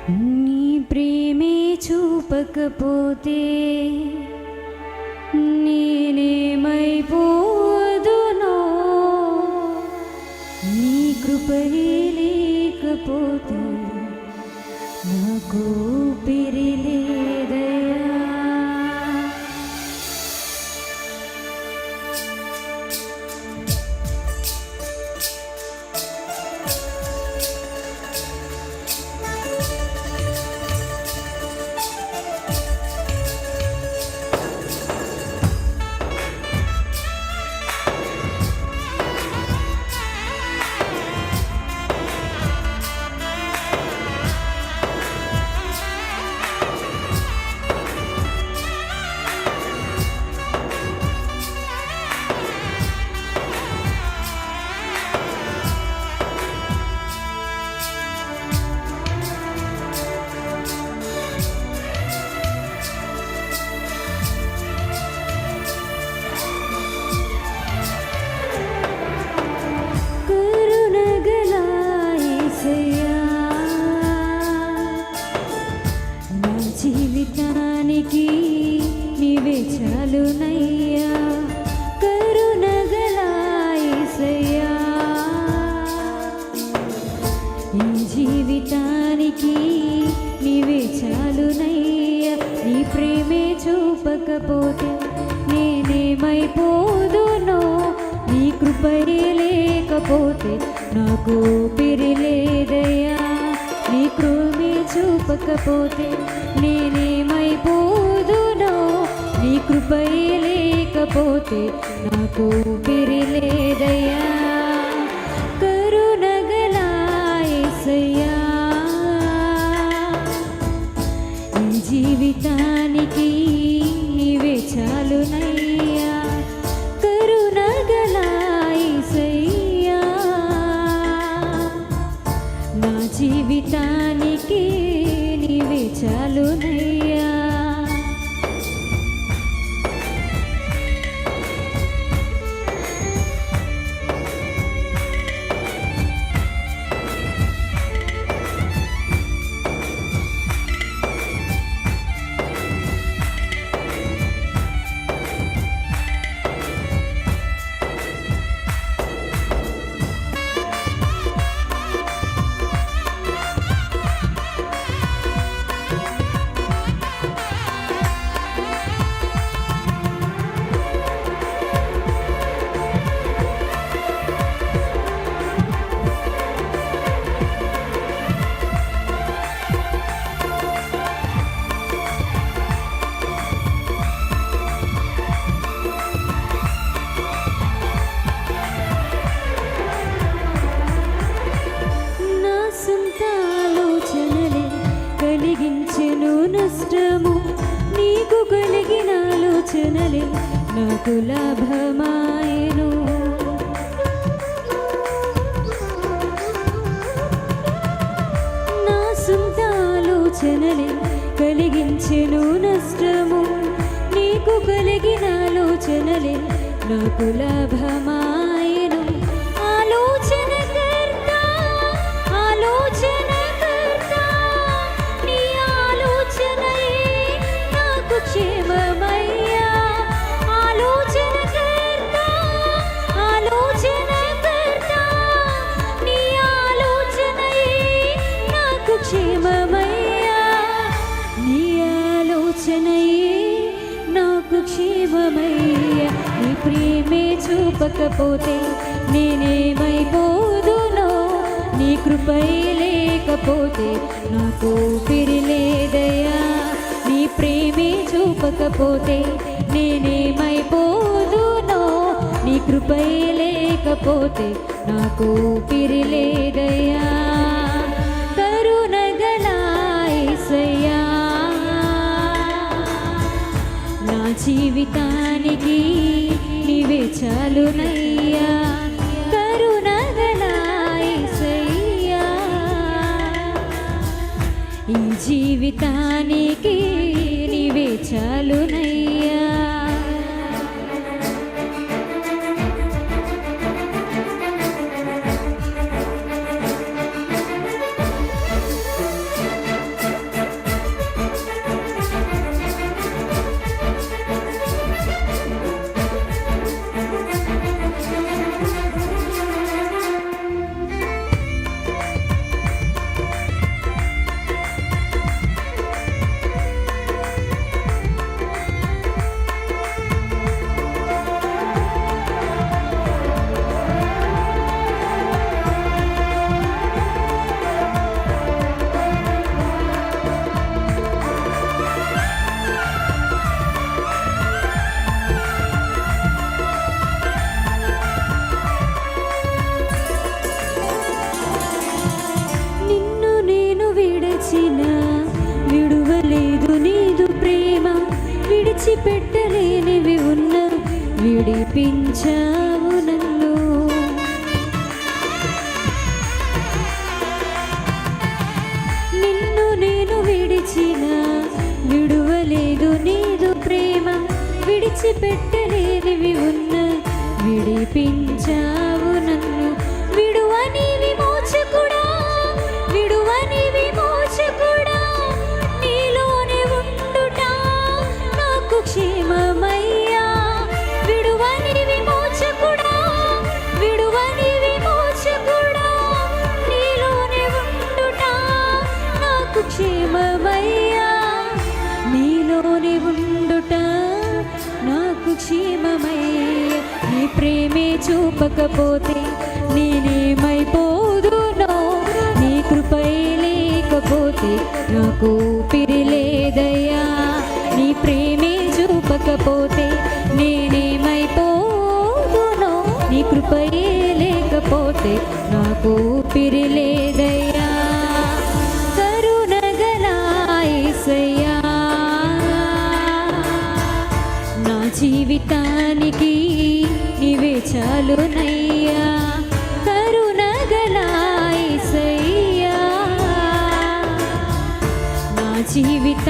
నీ ప్రేమే చూపకపోతే నేనేమైపోదునో, నీ కృపయే లేకపోతే నాకు ఊపిరిలేదయ్యా. జీవితానికి నీవే చాలునయ్యా, కరుణగల యేసయ్యా. ఈ జీవితానికి నీవే చాలునయ్యా, నీ ప్రేమే చూపకపోతే నేనేమైపోదునో, నీ కృపయే లేకపోతే నాకు ఊపిరిలేదయ్యా. నీ కృపే చూపకపోతే నేనేమైపోదునో, నీ కృపయే లేకపోతే నాకు ఊపిరిలేదయ్యా. కరుణగల యేసయ్యా, ఈ జీవితానికి నీవే చాలునయ్యా, కరుణగల యేసయ్యా. నా జీవితానికి నీవే చాలునయ్యా. కలిగించెను నష్టము, నీకు కలిగిన ఆలోచనలే నాకు లాభమాయెను. నా సొంత ఆలోచనలే కలిగించెను నష్టము, నీకు కలిగిన ఆలోచనలే నాకు లాభమాయెను. క్షేమమయ్యా, ఆలోచనకర్త, ఆలోచనకర్త, నీ ఆలోచనయే నాకు క్షేమమయ్యా, నీ ఆలోచనయే నాకు క్షేమమయ్యా. నీ ప్రేమే చూపకపోతే నేనేమైపోదునో, నీ కృపయే లేకపోతే నాకు ఊపిరిలేదయ్యా. నీ ప్రేమే చూపకపోతే నేనేమైపోదునో, నీ కృపయే లేకపోతే నాకు ఊపిరిలేదయ్యా. కరుణగల యేసయ్యా, నా జీవితానికి నీవే చాలునయ్యా, కరుణగల యేసయ్యా. ఈ జీవితానికి నీవే చాలునయ్యా. విడిచిపెట్టలేనివి ఉన్న విడిపించావు నన్ను. నిన్ను నేను విడిచిన విడువలేదు నీదు ప్రేమ, విడిచిపెట్టలేనివి ఉన్న విడిపించావు నన్ను. విడువని విమోచకుడా, విడువని విమోచకుడా, నీలోనే ఉండుట నాకు క్షేమమయ్యా. విడువని విమోచకుడా, విడువని విమోచకుడా, నీలోనే ఉండుట నాకు క్షేమమయ్యా. నీలోనే ఉండుట నాకు క్షేమమయ్యా. నీ ప్రేమే చూపకపోతే నేనేమైపోదునో, నీ కృపై లేకపోతే నాకు ఊపిరి లేదయ్యా. నీ ప్రేమే చూపకపోతే నేనేమైపోదునో, నీ కృపై లేకపోతే నాకు ఊపిరి లేదయ్యా. కరుణగల యేసయ్యా, నా జీవితానికి నీవే చాలునయ్యా. కరుణగల యేసయ్యా, నా జీవితానికి